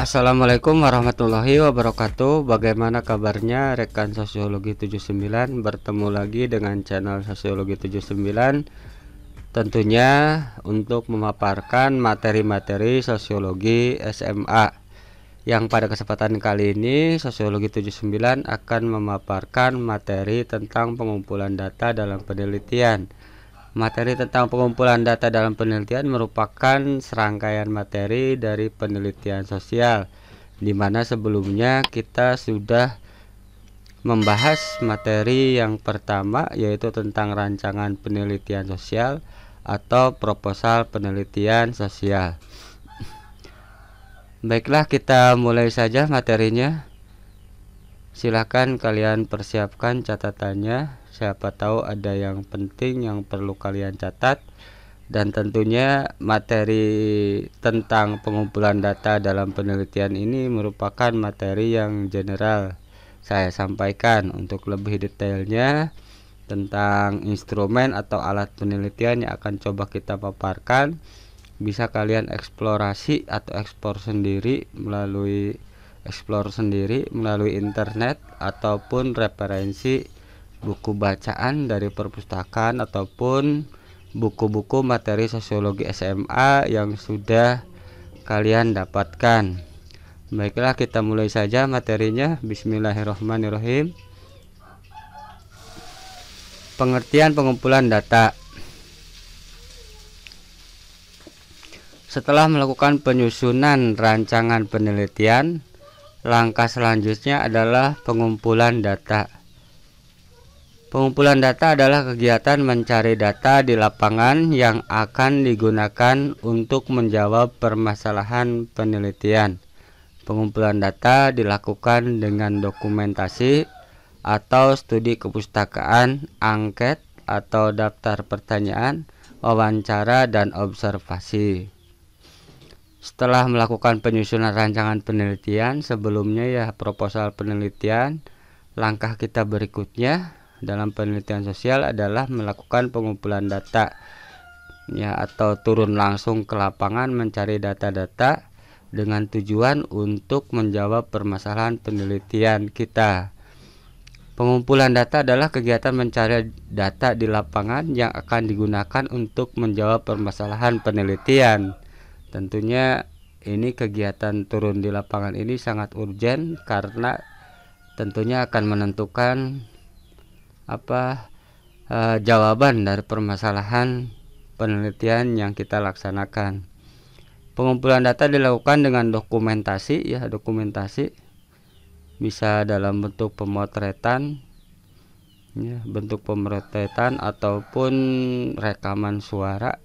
Assalamualaikum warahmatullahi wabarakatuh. Bagaimana kabarnya rekan Sosiologi 79? Bertemu lagi dengan channel Sosiologi 79, tentunya untuk memaparkan materi-materi sosiologi SMA. Yang pada kesempatan kali ini Sosiologi 79 akan memaparkan materi tentang pengumpulan data dalam penelitian. Materi tentang pengumpulan data dalam penelitian merupakan serangkaian materi dari penelitian sosial, di mana sebelumnya kita sudah membahas materi yang pertama, yaitu tentang rancangan penelitian sosial atau proposal penelitian sosial. Baiklah, kita mulai saja materinya. Silakan kalian persiapkan catatannya. Siapa tahu ada yang penting yang perlu kalian catat. Dan tentunya materi tentang pengumpulan data dalam penelitian ini merupakan materi yang general. Saya sampaikan untuk lebih detailnya tentang instrumen atau alat penelitian yang akan coba kita paparkan. Bisa kalian eksplorasi atau explore sendiri melalui internet ataupun referensi buku bacaan dari perpustakaan ataupun buku-buku materi sosiologi SMA yang sudah kalian dapatkan. Baiklah, kita mulai saja materinya. Bismillahirrahmanirrahim. Pengertian pengumpulan data. Setelah melakukan penyusunan rancangan penelitian, langkah selanjutnya adalah pengumpulan data. Pengumpulan data adalah kegiatan mencari data di lapangan yang akan digunakan untuk menjawab permasalahan penelitian. Pengumpulan data dilakukan dengan dokumentasi atau studi kepustakaan, angket atau daftar pertanyaan, wawancara, dan observasi. Setelah melakukan penyusunan rancangan penelitian, sebelumnya ya proposal penelitian, langkah kita berikutnya dalam penelitian sosial adalah melakukan pengumpulan data ya, atau turun langsung ke lapangan mencari data-data dengan tujuan untuk menjawab permasalahan penelitian kita. Pengumpulan data adalah kegiatan mencari data di lapangan yang akan digunakan untuk menjawab permasalahan penelitian. Tentunya ini kegiatan turun di lapangan ini sangat urgen karena tentunya akan menentukan jawaban dari permasalahan penelitian yang kita laksanakan. Pengumpulan data dilakukan dengan dokumentasi ya, dokumentasi bisa dalam bentuk pemotretan ya, ataupun rekaman suara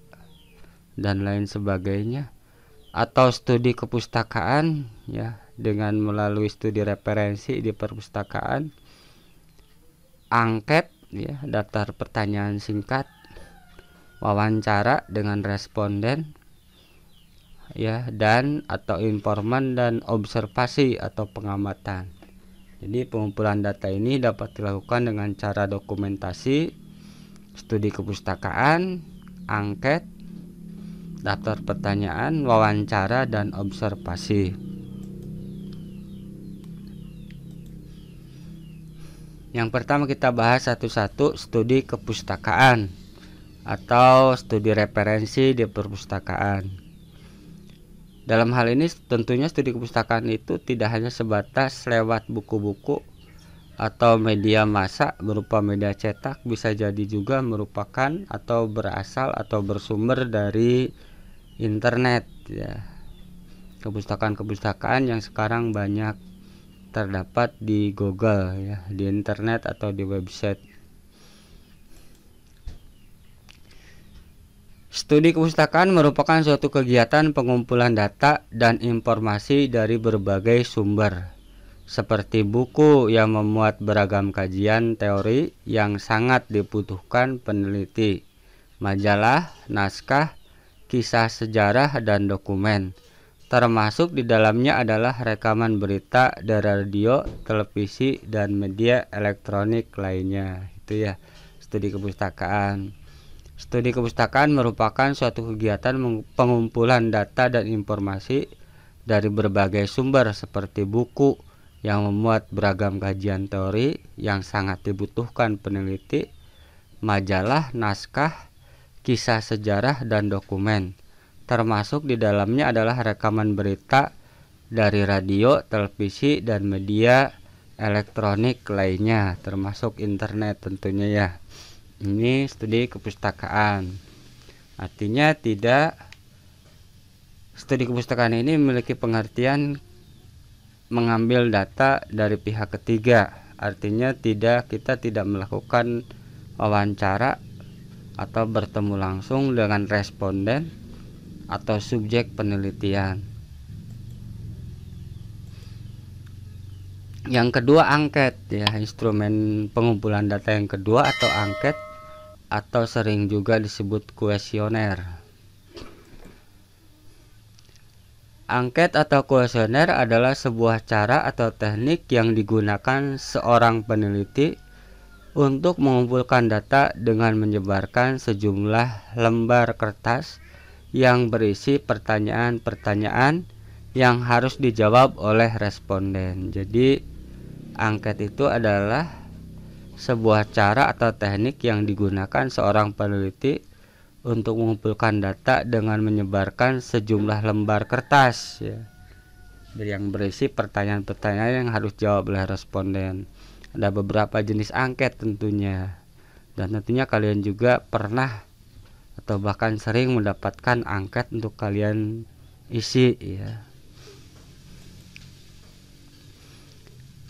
dan lain sebagainya, atau studi kepustakaan ya, dengan melalui studi referensi di perpustakaan, angket ya, daftar pertanyaan singkat, wawancara dengan responden ya, dan atau informan, dan observasi atau pengamatan. Jadi pengumpulan data ini dapat dilakukan dengan cara dokumentasi, studi kepustakaan, angket, daftar pertanyaan, wawancara, dan observasi. Yang pertama kita bahas satu-satu studi kepustakaan atau studi referensi di perpustakaan. Dalam hal ini tentunya studi kepustakaan itu tidak hanya sebatas lewat buku-buku atau media massa berupa media cetak, bisa jadi juga merupakan atau berasal atau bersumber dari internet ya. Kepustakaan-kepustakaan yang sekarang banyak terdapat di Google ya, di internet atau di website. Studi kepustakaan merupakan suatu kegiatan pengumpulan data dan informasi dari berbagai sumber, seperti buku yang memuat beragam kajian teori yang sangat dibutuhkan peneliti, majalah, naskah, kisah sejarah, dan dokumen. Termasuk di dalamnya adalah rekaman berita dari radio, televisi, dan media elektronik lainnya. Itu ya, studi kepustakaan. Studi kepustakaan merupakan suatu kegiatan pengumpulan data dan informasi dari berbagai sumber seperti buku yang memuat beragam kajian teori yang sangat dibutuhkan peneliti, majalah, naskah, kisah sejarah, dan dokumen. Termasuk di dalamnya adalah rekaman berita dari radio, televisi, dan media elektronik lainnya, termasuk internet tentunya ya. Ini studi kepustakaan. Artinya studi kepustakaan ini memiliki pengertian mengambil data dari pihak ketiga. Artinya kita tidak melakukan wawancara atau bertemu langsung dengan responden atau subjek penelitian. Yang kedua, angket ya, instrumen pengumpulan data yang kedua atau angket, atau sering juga disebut kuesioner. Angket atau kuesioner adalah sebuah cara atau teknik yang digunakan seorang peneliti untuk mengumpulkan data dengan menyebarkan sejumlah lembar kertas yang berisi pertanyaan-pertanyaan yang harus dijawab oleh responden. Jadi angket itu adalah sebuah cara atau teknik yang digunakan seorang peneliti untuk mengumpulkan data dengan menyebarkan sejumlah lembar kertas ya, yang berisi pertanyaan-pertanyaan yang harus dijawab oleh responden. Ada beberapa jenis angket tentunya, dan tentunya kalian juga pernah atau bahkan sering mendapatkan angket untuk kalian isi ya.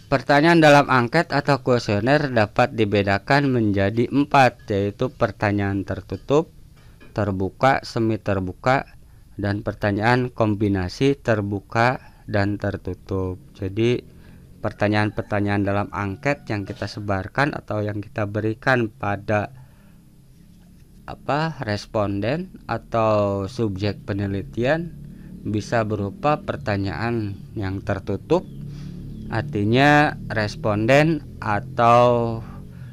Pertanyaan dalam angket atau kuesioner dapat dibedakan menjadi 4, yaitu pertanyaan tertutup, terbuka, semi terbuka, dan pertanyaan kombinasi terbuka dan tertutup. Jadi pertanyaan-pertanyaan dalam angket yang kita sebarkan atau yang kita berikan pada responden atau subjek penelitian bisa berupa pertanyaan yang tertutup, artinya responden atau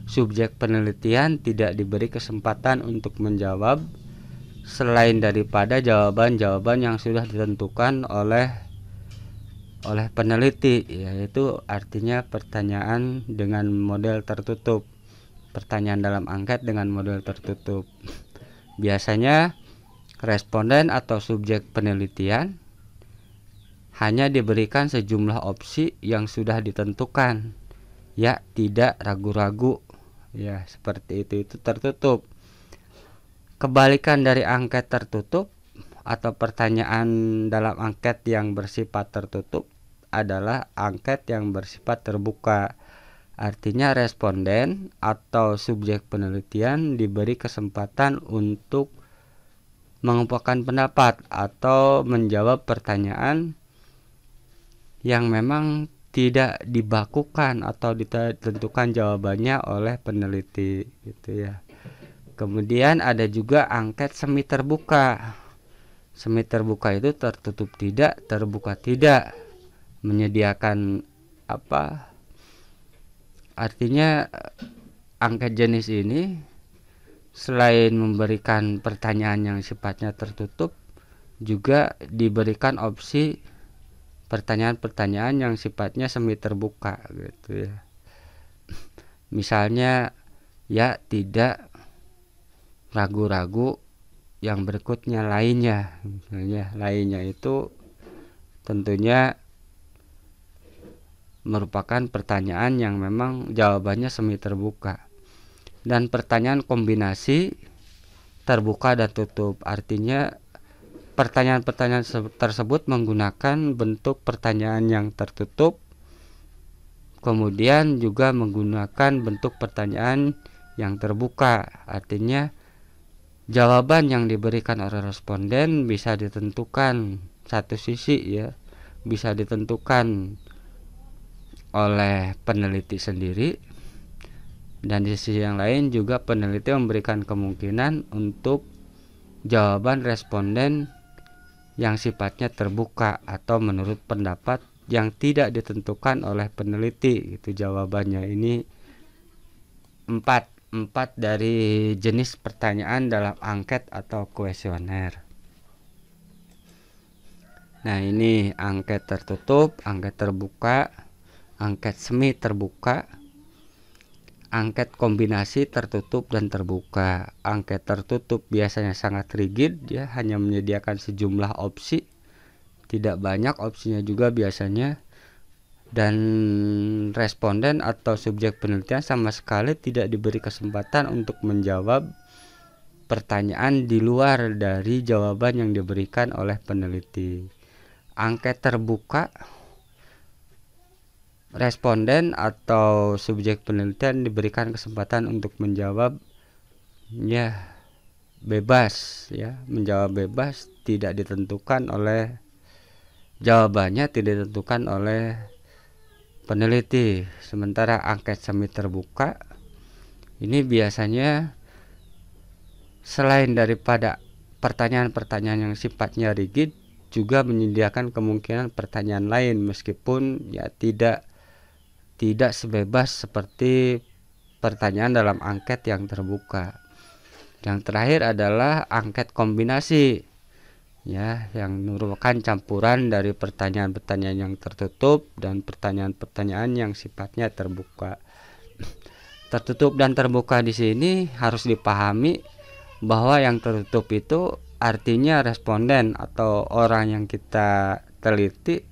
subjek penelitian tidak diberi kesempatan untuk menjawab selain daripada jawaban-jawaban yang sudah ditentukan oleh peneliti, yaitu artinya pertanyaan dengan model tertutup. Pertanyaan dalam angket dengan model tertutup. Biasanya responden atau subjek penelitian hanya diberikan sejumlah opsi yang sudah ditentukan. Ya, tidak ragu-ragu. Ya, seperti itu tertutup. Kebalikan dari angket tertutup atau pertanyaan dalam angket yang bersifat tertutup adalah angket yang bersifat terbuka. Artinya responden atau subjek penelitian diberi kesempatan untuk mengemukakan pendapat atau menjawab pertanyaan yang memang tidak dibakukan atau ditentukan jawabannya oleh peneliti gitu ya. Kemudian ada juga angket semi terbuka. Semi terbuka itu tertutup tidak, terbuka tidak. Menyediakan artinya angket jenis ini selain memberikan pertanyaan yang sifatnya tertutup, juga diberikan opsi pertanyaan-pertanyaan yang sifatnya semi terbuka gitu ya. Misalnya ya, tidak, ragu-ragu, yang berikutnya lainnya. Misalnya lainnya itu tentunya merupakan pertanyaan yang memang jawabannya semi terbuka. Dan pertanyaan kombinasi terbuka dan tutup, artinya pertanyaan-pertanyaan tersebut menggunakan bentuk pertanyaan yang tertutup, kemudian juga menggunakan bentuk pertanyaan yang terbuka. Artinya jawaban yang diberikan oleh responden bisa ditentukan satu sisi ya, bisa ditentukan oleh peneliti sendiri, dan di sisi yang lain juga peneliti memberikan kemungkinan untuk jawaban responden yang sifatnya terbuka atau menurut pendapat yang tidak ditentukan oleh peneliti. Itu jawabannya. Ini empat dari jenis pertanyaan dalam angket atau kuesioner. Nah, ini angket tertutup, angket terbuka, angket semi terbuka, angket kombinasi tertutup dan terbuka. Angket tertutup biasanya sangat rigid, ya, hanya menyediakan sejumlah opsi, tidak banyak opsinya juga biasanya, dan responden atau subjek penelitian sama sekali tidak diberi kesempatan untuk menjawab pertanyaan di luar dari jawaban yang diberikan oleh peneliti. Angket terbuka, responden atau subjek penelitian diberikan kesempatan untuk menjawab, ya, bebas, ya, menjawab bebas, tidak ditentukan oleh jawabannya, tidak ditentukan oleh peneliti. Sementara angket semi terbuka ini biasanya selain daripada pertanyaan-pertanyaan yang sifatnya rigid, juga menyediakan kemungkinan pertanyaan lain, meskipun ya tidak sebebas seperti pertanyaan dalam angket yang terbuka. Yang terakhir adalah angket kombinasi, ya, yang merupakan campuran dari pertanyaan-pertanyaan yang tertutup dan pertanyaan-pertanyaan yang sifatnya terbuka. Tertutup dan terbuka di sini harus dipahami bahwa yang tertutup itu artinya responden atau orang yang kita teliti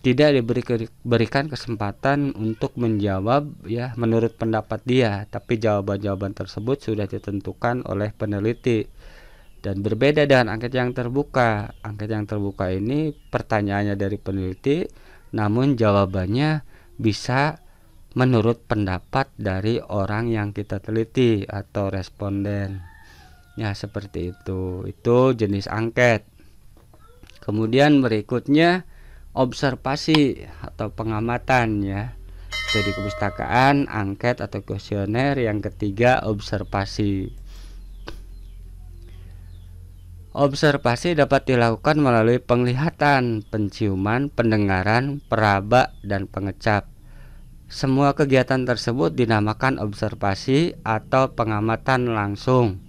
tidak diberikan kesempatan untuk menjawab, ya, menurut pendapat dia, tapi jawaban-jawaban tersebut sudah ditentukan oleh peneliti. Dan berbeda dengan angket yang terbuka. Angket yang terbuka ini pertanyaannya dari peneliti, namun jawabannya bisa menurut pendapat dari orang yang kita teliti atau responden. Ya, seperti itu. Itu jenis angket. Kemudian berikutnya observasi atau pengamatan, ya. Studi kepustakaan, angket atau kuesioner. Yang ketiga observasi. Observasi dapat dilakukan melalui penglihatan, penciuman, pendengaran, peraba, dan pengecap. Semua kegiatan tersebut dinamakan observasi atau pengamatan langsung.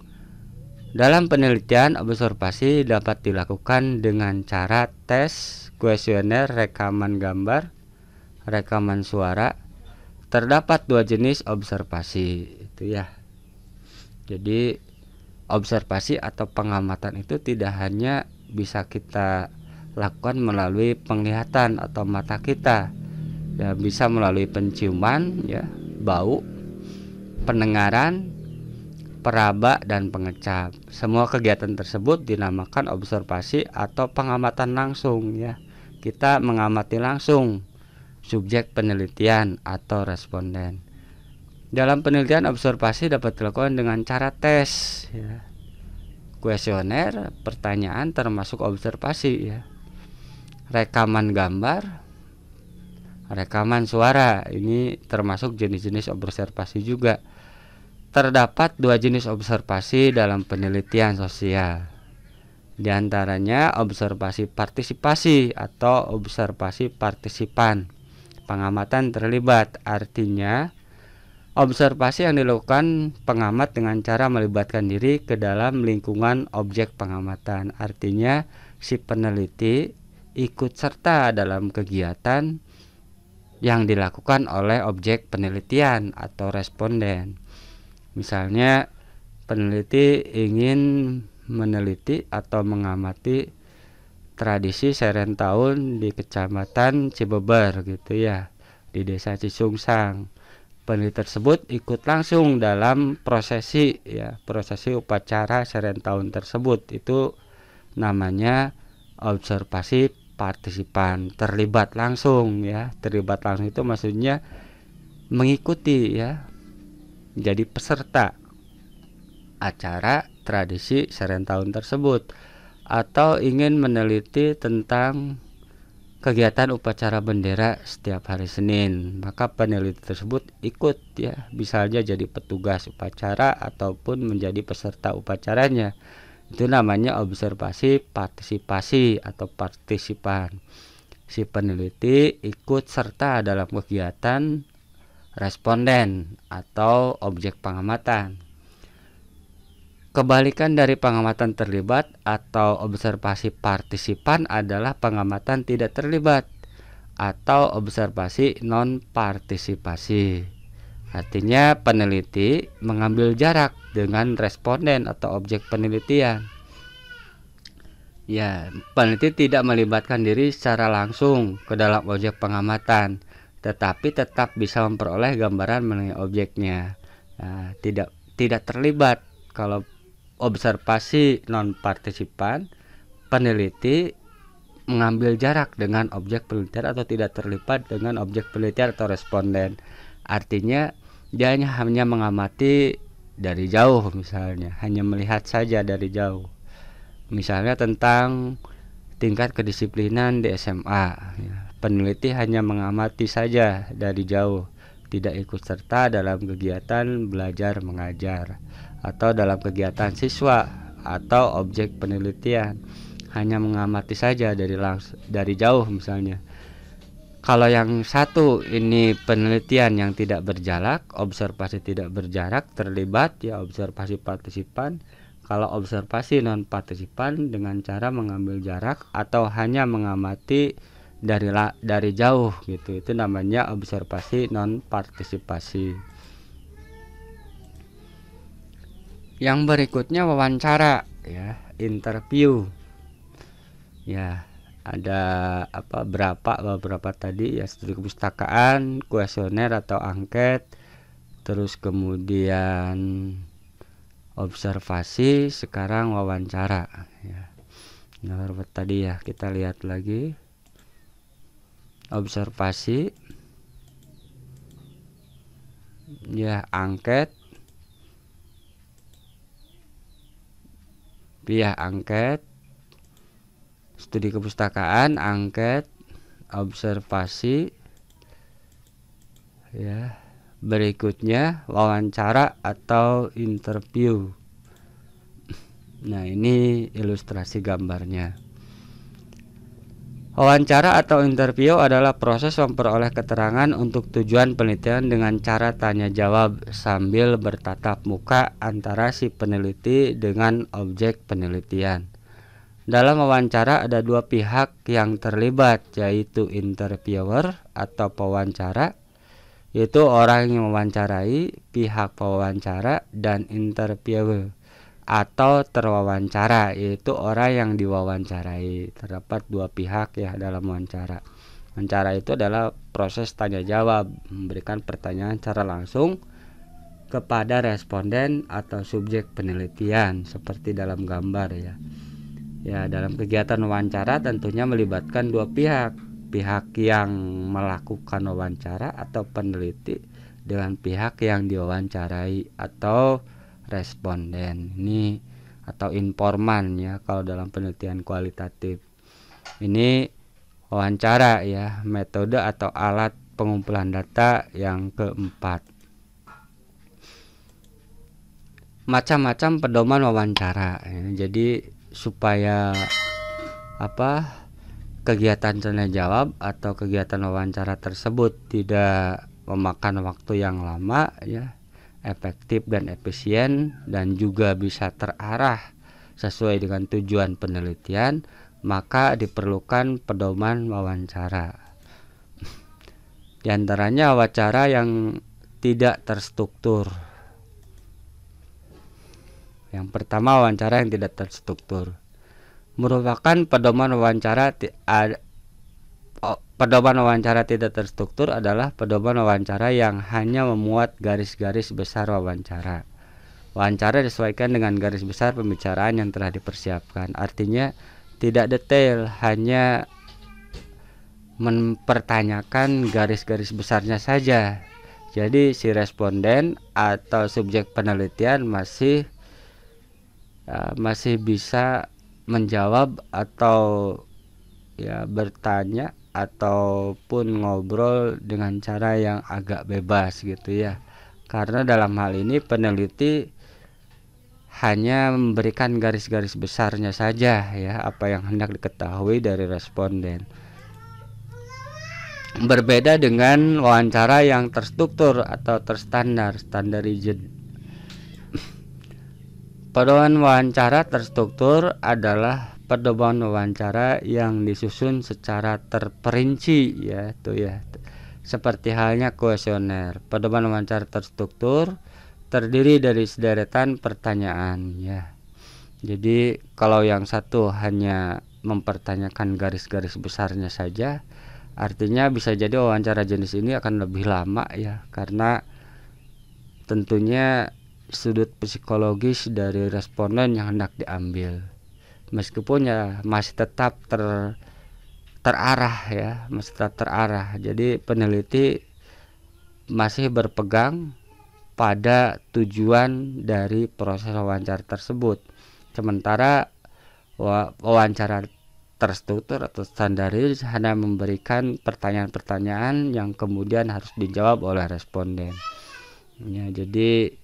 Dalam penelitian, observasi dapat dilakukan dengan cara tes, kuesioner, rekaman gambar, rekaman suara. Terdapat dua jenis observasi, itu ya. Jadi observasi atau pengamatan itu tidak hanya bisa kita lakukan melalui penglihatan atau mata kita, ya, bisa melalui penciuman, ya, bau, pendengaran, peraba, dan pengecap. Semua kegiatan tersebut dinamakan observasi atau pengamatan langsung, ya. Kita mengamati langsung subjek penelitian atau responden. Dalam penelitian, observasi dapat dilakukan dengan cara tes, ya. Kuesioner, pertanyaan termasuk observasi, ya. Rekaman gambar, rekaman suara, ini termasuk jenis-jenis observasi juga. Terdapat dua jenis observasi dalam penelitian sosial. Di antaranya observasi partisipasi atau observasi partisipan. Pengamatan terlibat, artinya observasi yang dilakukan pengamat dengan cara melibatkan diri ke dalam lingkungan objek pengamatan. Artinya si peneliti ikut serta dalam kegiatan yang dilakukan oleh objek penelitian atau responden. Misalnya peneliti ingin meneliti atau mengamati tradisi Serentahun di Kecamatan Cibeber, gitu ya, di Desa Cisungsang. Peneliti tersebut ikut langsung dalam prosesi, ya, prosesi upacara Serentahun tersebut. Itu namanya observasi partisipan, terlibat langsung, ya. Terlibat langsung itu maksudnya mengikuti, ya, jadi peserta acara tradisi Serentahun tersebut, atau ingin meneliti tentang kegiatan upacara bendera setiap hari Senin, maka peneliti tersebut ikut, ya, misalnya jadi petugas upacara ataupun menjadi peserta upacaranya. Itu namanya observasi partisipasi atau partisipan. Si peneliti ikut serta dalam kegiatan responden atau objek pengamatan. Kebalikan dari pengamatan terlibat atau observasi partisipan adalah pengamatan tidak terlibat atau observasi non partisipasi. Artinya peneliti mengambil jarak dengan responden atau objek penelitian. Ya, peneliti tidak melibatkan diri secara langsung ke dalam objek pengamatan, tetapi tetap bisa memperoleh gambaran mengenai objeknya. Nah, tidak terlibat. Kalau observasi non partisipan, peneliti mengambil jarak dengan objek penelitian atau tidak terlibat dengan objek penelitian atau responden. Artinya dia hanya mengamati dari jauh, misalnya hanya melihat saja dari jauh. Misalnya tentang tingkat kedisiplinan di SMA, peneliti hanya mengamati saja dari jauh, tidak ikut serta dalam kegiatan belajar mengajar atau dalam kegiatan siswa atau objek penelitian, hanya mengamati saja dari jauh misalnya. Kalau yang satu ini penelitian yang tidak berjarak, observasi tidak berjarak, terlibat ya observasi partisipan. Kalau observasi non partisipan dengan cara mengambil jarak atau hanya mengamati dari jauh gitu, itu namanya observasi non partisipasi. Yang berikutnya wawancara, ya, interview. Ya, ada beberapa tadi ya, studi kepustakaan, kuesioner atau angket, terus kemudian observasi, sekarang wawancara. Ya. Nah, tadi ya kita lihat lagi observasi, ya, angket. Ya, angket, studi kepustakaan, angket, observasi. Ya, berikutnya wawancara atau interview. Nah, ini ilustrasi gambarnya. Wawancara atau interview adalah proses memperoleh keterangan untuk tujuan penelitian dengan cara tanya jawab sambil bertatap muka antara si peneliti dengan objek penelitian. Dalam wawancara ada dua pihak yang terlibat, yaitu interviewer atau pewawancara, yaitu orang yang mewawancarai, pihak pewawancara, dan interviewer atau terwawancara, yaitu orang yang diwawancarai. Terdapat dua pihak ya dalam wawancara. Wawancara itu adalah proses tanya jawab, memberikan pertanyaan secara langsung kepada responden atau subjek penelitian seperti dalam gambar ya. Ya, dalam kegiatan wawancara tentunya melibatkan dua pihak, pihak yang melakukan wawancara atau peneliti dengan pihak yang diwawancarai atau responden ini atau informan ya kalau dalam penelitian kualitatif. Ini wawancara ya, metode atau alat pengumpulan data yang keempat. Macam-macam pedoman wawancara ya. Jadi supaya kegiatan tanya jawab atau kegiatan wawancara tersebut tidak memakan waktu yang lama ya, efektif dan efisien, dan juga bisa terarah sesuai dengan tujuan penelitian, maka diperlukan pedoman wawancara. Di antaranya wawancara yang tidak terstruktur. Yang pertama, wawancara yang tidak terstruktur merupakan pedoman wawancara. Pedoman wawancara tidak terstruktur adalah pedoman wawancara yang hanya memuat garis-garis besar wawancara. Wawancara disesuaikan dengan garis besar pembicaraan yang telah dipersiapkan. Artinya tidak detail, hanya mempertanyakan garis-garis besarnya saja. Jadi si responden atau subjek penelitian masih bisa menjawab atau ya bertanya ataupun ngobrol dengan cara yang agak bebas gitu ya. Karena dalam hal ini peneliti hanya memberikan garis-garis besarnya saja ya, apa yang hendak diketahui dari responden. Berbeda dengan wawancara yang terstruktur atau terstandar, standardized. Pedoman wawancara terstruktur adalah pedoman wawancara yang disusun secara terperinci, ya tuh ya. Seperti halnya kuesioner. Pedoman wawancara terstruktur terdiri dari sederetan pertanyaan, ya. Jadi kalau yang satu hanya mempertanyakan garis-garis besarnya saja, artinya bisa jadi wawancara jenis ini akan lebih lama, ya, karena tentunya sudut psikologis dari responden yang hendak diambil, meskipun ya masih tetap terarah, ya, masih tetap terarah. Jadi peneliti masih berpegang pada tujuan dari proses wawancara tersebut, sementara wawancara terstruktur atau standaris hanya memberikan pertanyaan-pertanyaan yang kemudian harus dijawab oleh responden, ya. Jadi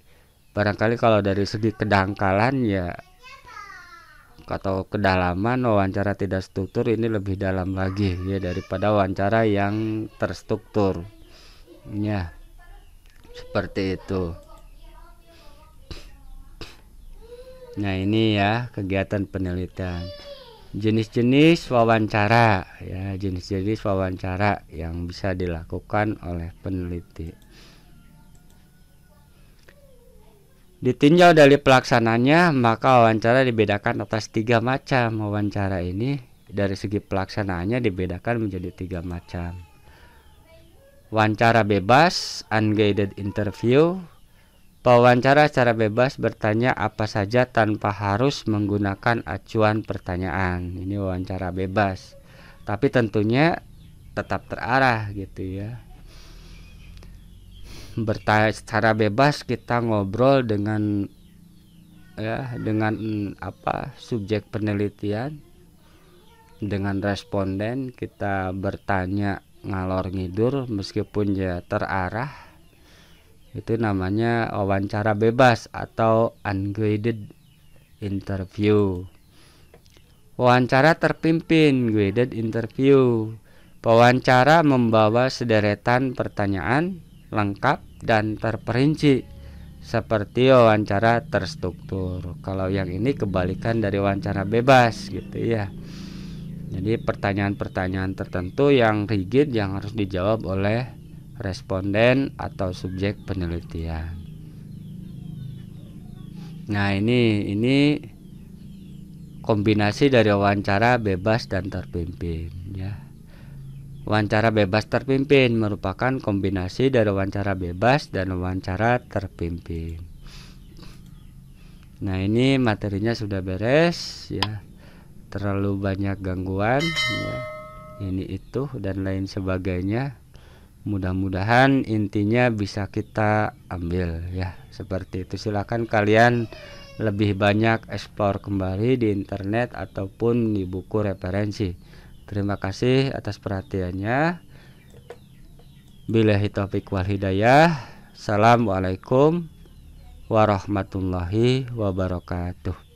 barangkali kalau dari segi kedangkalan, ya, atau kedalaman wawancara tidak struktur ini lebih dalam lagi, ya, daripada wawancara yang terstruktur, ya, seperti itu. Nah, ini ya kegiatan penelitian. Jenis-jenis wawancara, ya, jenis-jenis wawancara yang bisa dilakukan oleh peneliti. Ditinjau dari pelaksananya, maka wawancara dibedakan atas 3 macam. Wawancara ini dari segi pelaksanaannya dibedakan menjadi 3 macam. Wawancara bebas, unguided interview. Pewawancara secara bebas bertanya apa saja tanpa harus menggunakan acuan pertanyaan. Ini wawancara bebas, tapi tentunya tetap terarah, gitu ya. Bertanya secara bebas, kita ngobrol dengan, ya, dengan subjek penelitian, dengan responden, kita bertanya ngalor ngidur meskipun ya terarah. Itu namanya wawancara bebas atau unguided interview. Wawancara terpimpin, guided interview. Pewawancara membawa sederetan pertanyaan lengkap dan terperinci seperti wawancara terstruktur. Kalau yang ini kebalikan dari wawancara bebas, gitu ya. Jadi pertanyaan-pertanyaan tertentu yang rigid yang harus dijawab oleh responden atau subjek penelitian. Nah, ini kombinasi dari wawancara bebas dan terpimpin, ya. Wawancara bebas terpimpin merupakan kombinasi dari wawancara bebas dan wawancara terpimpin. Nah, ini materinya sudah beres, ya. Terlalu banyak gangguan, ya. Ini itu dan lain sebagainya. Mudah-mudahan intinya bisa kita ambil, ya. Seperti itu. Silakan kalian lebih banyak eksplor kembali di internet ataupun di buku referensi. Terima kasih atas perhatiannya. Billahi taufiq wal hidayah. Assalamualaikum warahmatullahi wabarakatuh.